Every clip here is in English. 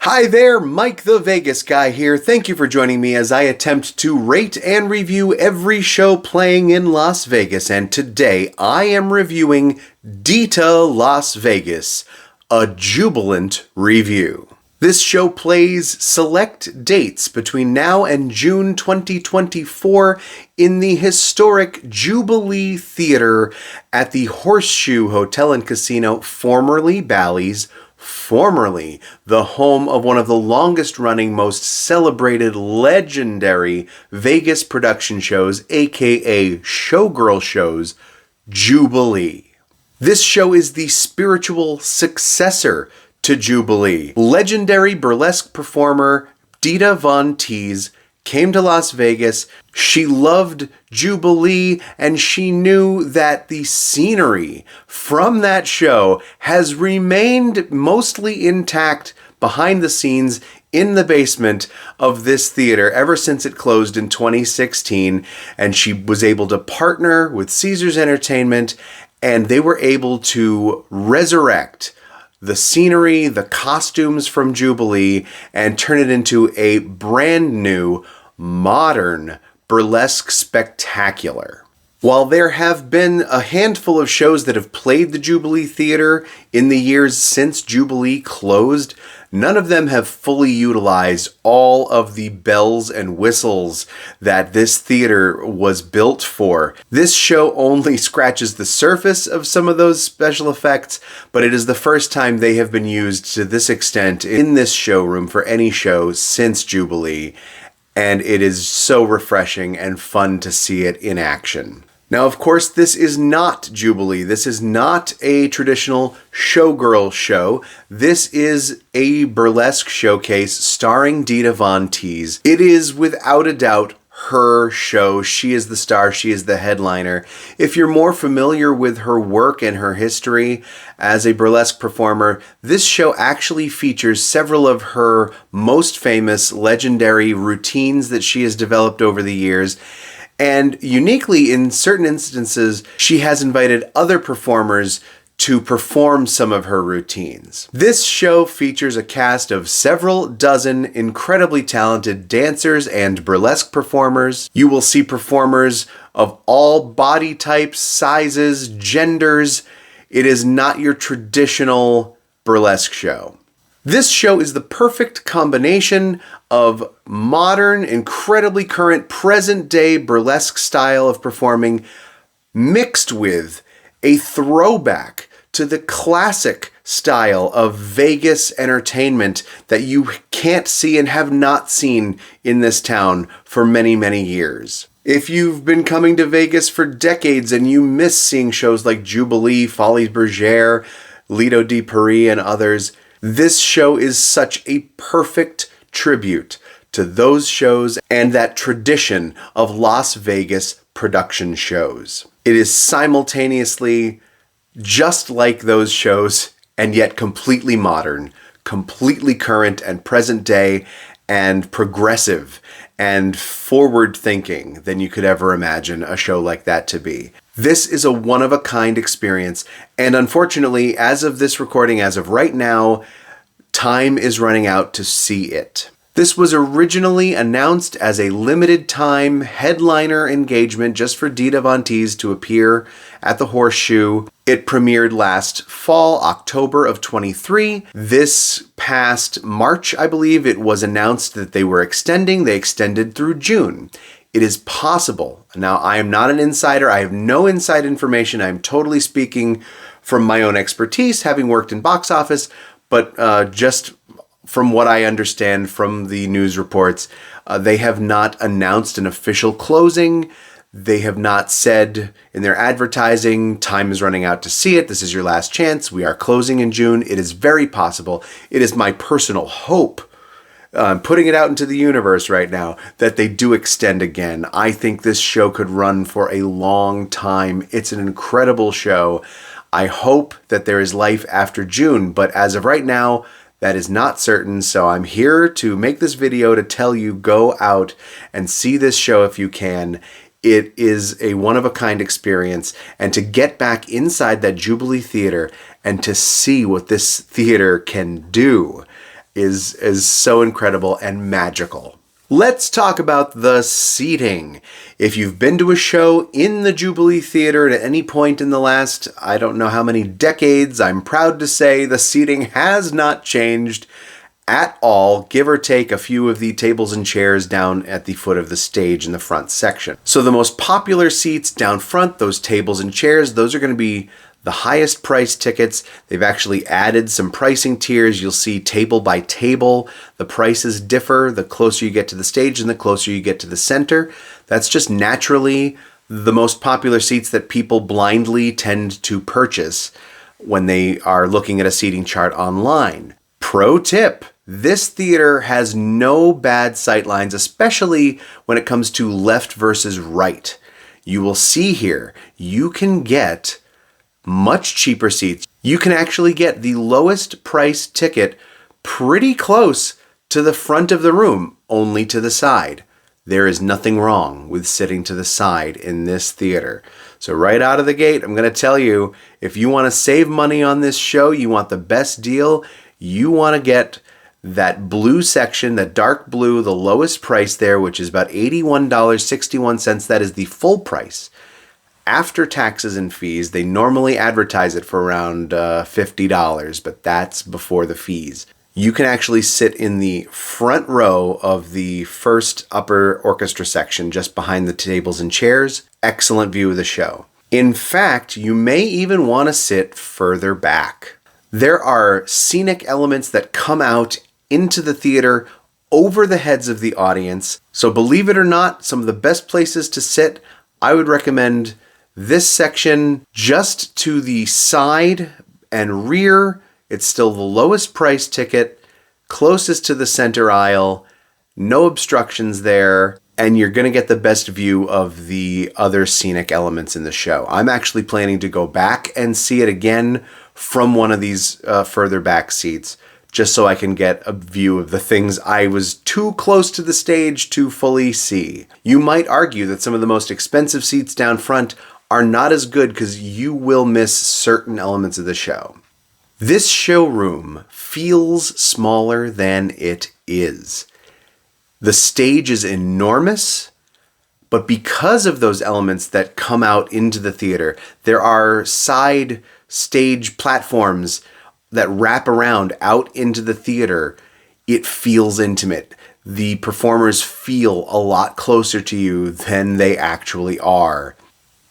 Hi there, Mike the Vegas guy here. Thank you for joining me as I attempt to rate and review every show playing in Las Vegas. And today I am reviewing Dita Las Vegas, a jubilant review. This show plays select dates between now and June 2024 in the historic Jubilee Theater at the Horseshoe Hotel and Casino, formerly Bally's, formerly the home of one of the longest-running, most celebrated, legendary Vegas production shows, aka showgirl shows, Jubilee. This show is the spiritual successor to Jubilee. Legendary burlesque performer Dita Von Teese came to Las Vegas. She loved Jubilee, and she knew that the scenery from that show has remained mostly intact behind the scenes in the basement of this theater ever since it closed in 2016. And she was able to partner with Caesars Entertainment, and they were able to resurrect the scenery, the costumes from Jubilee, and turn it into a brand new, modern burlesque spectacular. While there have been a handful of shows that have played the Jubilee Theater in the years since Jubilee closed, none of them have fully utilized all of the bells and whistles that this theater was built for. This show only scratches the surface of some of those special effects, but it is the first time they have been used to this extent in this showroom for any show since Jubilee, and it is so refreshing and fun to see it in action. Now, of course, this is not Jubilee. This is not a traditional showgirl show. This is a burlesque showcase starring Dita Von Teese. It is without a doubt her show. She is the star. She is the headliner. If you're more familiar with her work and her history as a burlesque performer, this show actually features several of her most famous legendary routines that she has developed over the years. And uniquely, in certain instances, she has invited other performers to perform some of her routines. This show features a cast of several dozen incredibly talented dancers and burlesque performers. You will see performers of all body types, sizes, genders. It is not your traditional burlesque show. This show is the perfect combination of modern, incredibly current, present-day burlesque style of performing mixed with a throwback to the classic style of Vegas entertainment that you can't see and have not seen in this town for many, many years. If you've been coming to Vegas for decades and you miss seeing shows like Jubilee, Folies Bergère, Lido di Paris, and others, this show is such a perfect tribute to those shows and that tradition of Las Vegas production shows. It is simultaneously just like those shows and yet completely modern, completely current and present day, and progressive and forward-thinking than you could ever imagine a show like that to be. This is a one-of-a-kind experience, and unfortunately, as of this recording, as of right now, time is running out to see it. This was originally announced as a limited-time headliner engagement just for Dita Von Teese to appear at the Horseshoe. It premiered last fall, October of 23. This past March, I believe, it was announced that they were extending. They extended through June. It is possible. Now, I am not an insider. I have no inside information. I'm totally speaking from my own expertise, having worked in box office, but just from what I understand from the news reports, they have not announced an official closing. They have not said in their advertising, time is running out to see it. This is your last chance. We are closing in June. It is very possible. It is my personal hope, putting it out into the universe right now, that they do extend again. I think this show could run for a long time. It's an incredible show. I hope that there is life after June, but as of right now, that is not certain, so I'm here to make this video to tell you go out and see this show if you can. It is a one-of-a-kind experience, and to get back inside that Jubilee Theater and to see what this theater can do is so incredible and magical. Let's talk about the seating. If you've been to a show in the Jubilee Theater at any point in the last, I don't know how many decades, I'm proud to say the seating has not changed at all, give or take a few of the tables and chairs down at the foot of the stage in the front section. So the most popular seats down front, those tables and chairs, those are going to be the highest price tickets. They've actually added some pricing tiers. You'll see table by table. The prices differ the closer you get to the stage and the closer you get to the center. That's just naturally the most popular seats that people blindly tend to purchase when they are looking at a seating chart online. Pro tip, this theater has no bad sight lines, especially when it comes to left versus right. You will see here, you can get much cheaper seats. You can actually get the lowest price ticket pretty close to the front of the room, only to the side. There is nothing wrong with sitting to the side in this theater. So right out of the gate, I'm going to tell you, if you want to save money on this show, you want the best deal, you want to get that blue section, that dark blue, the lowest price there, which is about $81.61. That is the full price. After taxes and fees, they normally advertise it for around $50, but that's before the fees. You can actually sit in the front row of the first upper orchestra section, just behind the tables and chairs. Excellent view of the show. In fact, you may even want to sit further back. There are scenic elements that come out into the theater over the heads of the audience. So believe it or not, some of the best places to sit, I would recommend this section just to the side and rear. It's still the lowest price ticket, closest to the center aisle, no obstructions there, and you're going to get the best view of the other scenic elements in the show. I'm actually planning to go back and see it again from one of these further back seats, just so I can get a view of the things I was too close to the stage to fully see. You might argue that some of the most expensive seats down front are not as good because you will miss certain elements of the show. This showroom feels smaller than it is. The stage is enormous, but because of those elements that come out into the theater, there are side stage platforms that wrap around out into the theater. It feels intimate. The performers feel a lot closer to you than they actually are.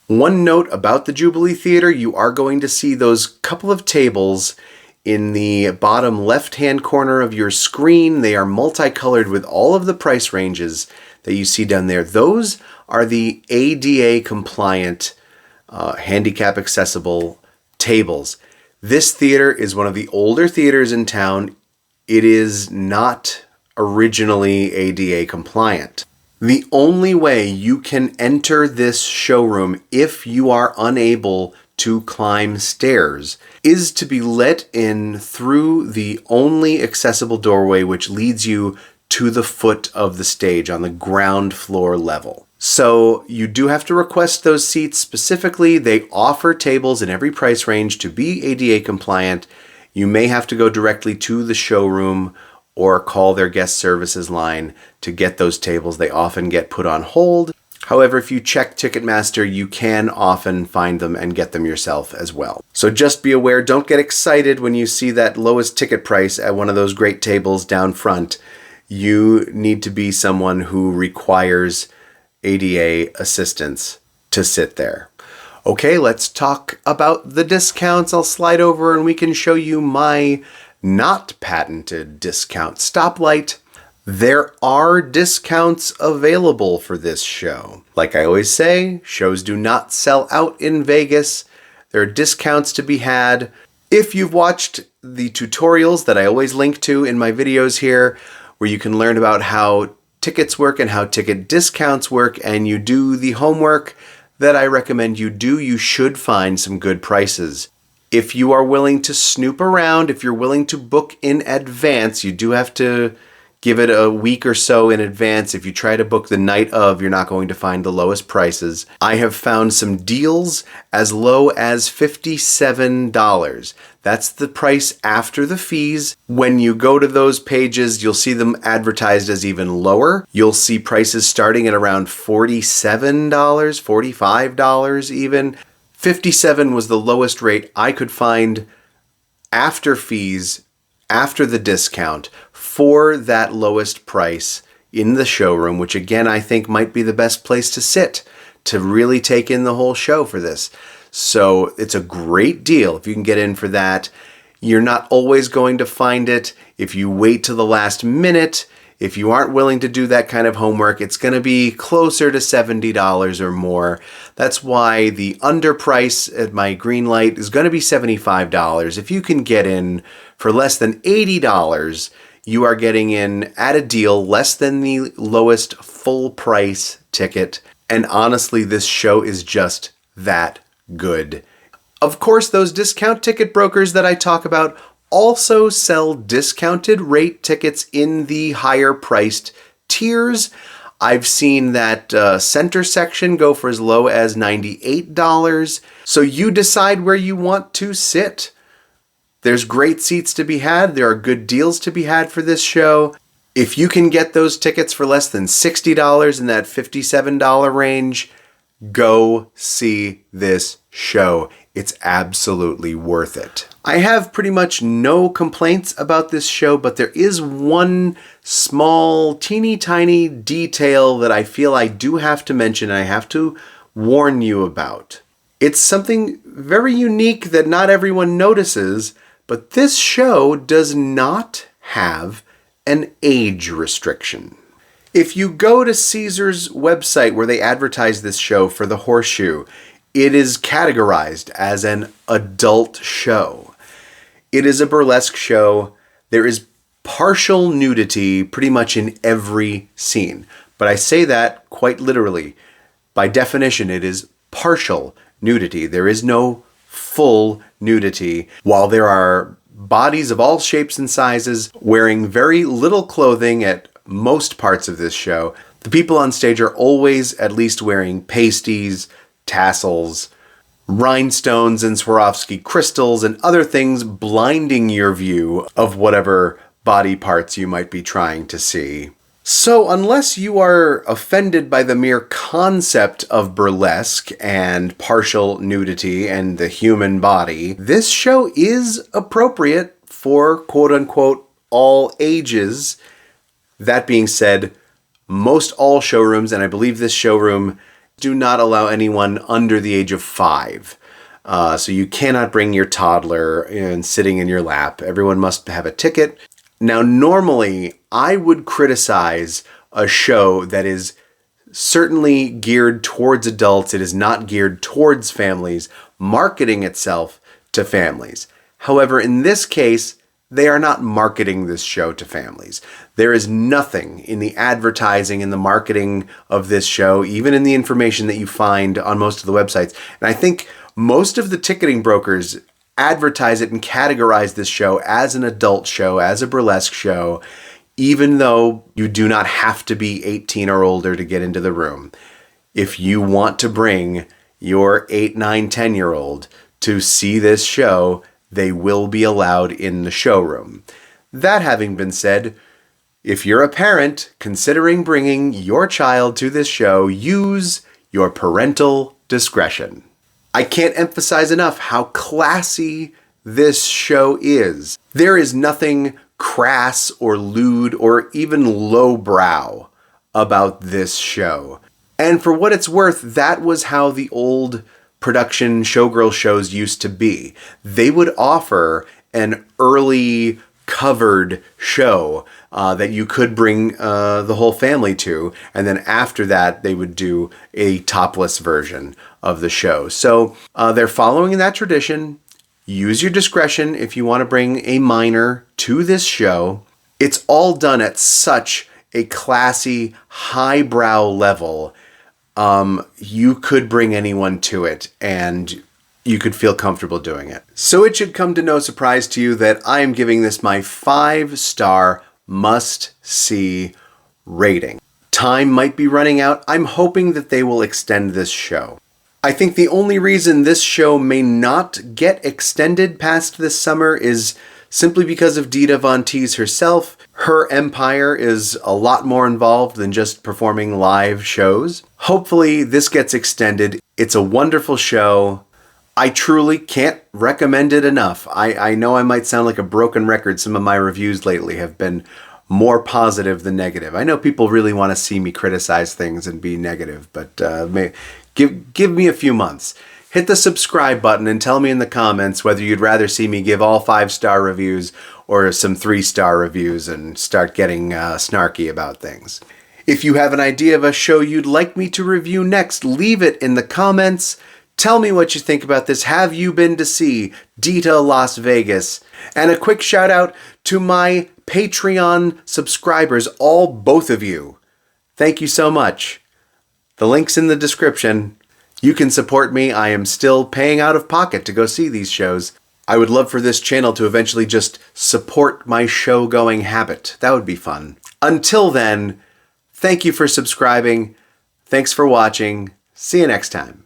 One note about the Jubilee Theater, you are going to see those couple of tables in the bottom left-hand corner of your screen. They are multicolored with all of the price ranges that you see down there. Those are the ADA compliant, handicap accessible tables. This theater is one of the older theaters in town. It is not originally ADA compliant. The only way you can enter this showroom if you are unable to climb stairs is to be let in through the only accessible doorway, which leads you to the foot of the stage on the ground floor level. So you do have to request those seats specifically. They offer tables in every price range to be ADA compliant. You may have to go directly to the showroom or call their guest services line to get those tables. They often get put on hold. However, if you check Ticketmaster, you can often find them and get them yourself as well. So just be aware, don't get excited when you see that lowest ticket price at one of those great tables down front. You need to be someone who requires ADA assistance to sit there. Okay, let's talk about the discounts. I'll slide over and we can show you my not patented discount. Stoplight. There are discounts available for this show. Like I always say, shows do not sell out in Vegas. There are discounts to be had. If you've watched the tutorials that I always link to in my videos here, where you can learn about how tickets work and how ticket discounts work, and you do the homework that I recommend you do, you should find some good prices. If you are willing to snoop around, if you're willing to book in advance, you do have to Give it a week or so in advance. If you try to book the night of, you're not going to find the lowest prices. I have found some deals as low as $57. That's the price after the fees. When you go to those pages, you'll see them advertised as even lower. You'll see prices starting at around $47, $45 even. $57 was the lowest rate I could find after fees, after the discount, for that lowest price in the showroom, which again I think might be the best place to sit to really take in the whole show for this. So it's a great deal if you can get in for that. You're not always going to find it. If you wait till the last minute, if you aren't willing to do that kind of homework, it's going to be closer to $70 or more. That's why the underprice at my green light is going to be $75. If you can get in for less than $80, you are getting in at a deal less than the lowest full price ticket. And honestly, this show is just that good. Of course, those discount ticket brokers that I talk about also sell discounted rate tickets in the higher priced tiers. I've seen that center section go for as low as $98. So you decide where you want to sit. There's great seats to be had. There are good deals to be had for this show. If you can get those tickets for less than $60 in that $57 range, go see this show. It's absolutely worth it. I have pretty much no complaints about this show, but there is one small, teeny tiny detail that I feel I do have to mention. I have to warn you about. It's something very unique that not everyone notices, but this show does not have an age restriction. If you go to Caesar's website where they advertise this show for the Horseshoe, it is categorized as an adult show. It is a burlesque show. There is partial nudity pretty much in every scene. But I say that quite literally. By definition, it is partial nudity. There is no full nudity. While there are bodies of all shapes and sizes wearing very little clothing at most parts of this show, the people on stage are always at least wearing pasties, tassels, rhinestones and Swarovski crystals and other things blinding your view of whatever body parts you might be trying to see. So unless you are offended by the mere concept of burlesque and partial nudity and the human body, this show is appropriate for quote-unquote all ages. That being said, most all showrooms, and I believe this showroom, do not allow anyone under the age of 5. So you cannot bring your toddler and sitting in your lap. Everyone must have a ticket. Now, normally, I would criticize a show that is certainly geared towards adults. It is not geared towards families, marketing itself to families. However, in this case, they are not marketing this show to families. There is nothing in the advertising and the marketing of this show, even in the information that you find on most of the websites. And I think most of the ticketing brokers advertise it and categorize this show as an adult show, as a burlesque show, even though you do not have to be 18 or older to get into the room. If you want to bring your 8, 9, 10-year-old to see this show, they will be allowed in the showroom. That having been said, if you're a parent considering bringing your child to this show, use your parental discretion. I can't emphasize enough how classy this show is. There is nothing crass or lewd or even lowbrow about this show. And for what it's worth, that was how the old production showgirl shows used to be. They would offer an early covered show that you could bring the whole family to, and then after that they would do a topless version of the show. So they're following that tradition. Use your discretion if you want to bring a minor to this show. It's all done at such a classy, highbrow level. You could bring anyone to it and you could feel comfortable doing it. So it should come to no surprise to you that I am giving this my 5-star must-see rating. Time might be running out. I'm hoping that they will extend this show. I think the only reason this show may not get extended past this summer is simply because of Dita Von Teese herself. Her empire is a lot more involved than just performing live shows. Hopefully this gets extended. It's a wonderful show. I truly can't recommend it enough. I know I might sound like a broken record. Some of my reviews lately have been more positive than negative. I know people really want to see me criticize things and be negative, but give me a few months. Hit the subscribe button and tell me in the comments whether you'd rather see me give all 5-star reviews or some 3-star reviews and start getting snarky about things. If you have an idea of a show you'd like me to review next, leave it in the comments. Tell me what you think about this. Have you been to see Dita Las Vegas? And a quick shout out to my Patreon subscribers, both of you. Thank you so much. The link's in the description. You can support me. I am still paying out of pocket to go see these shows. I would love for this channel to eventually just support my show-going habit. That would be fun. Until then, thank you for subscribing. Thanks for watching. See you next time.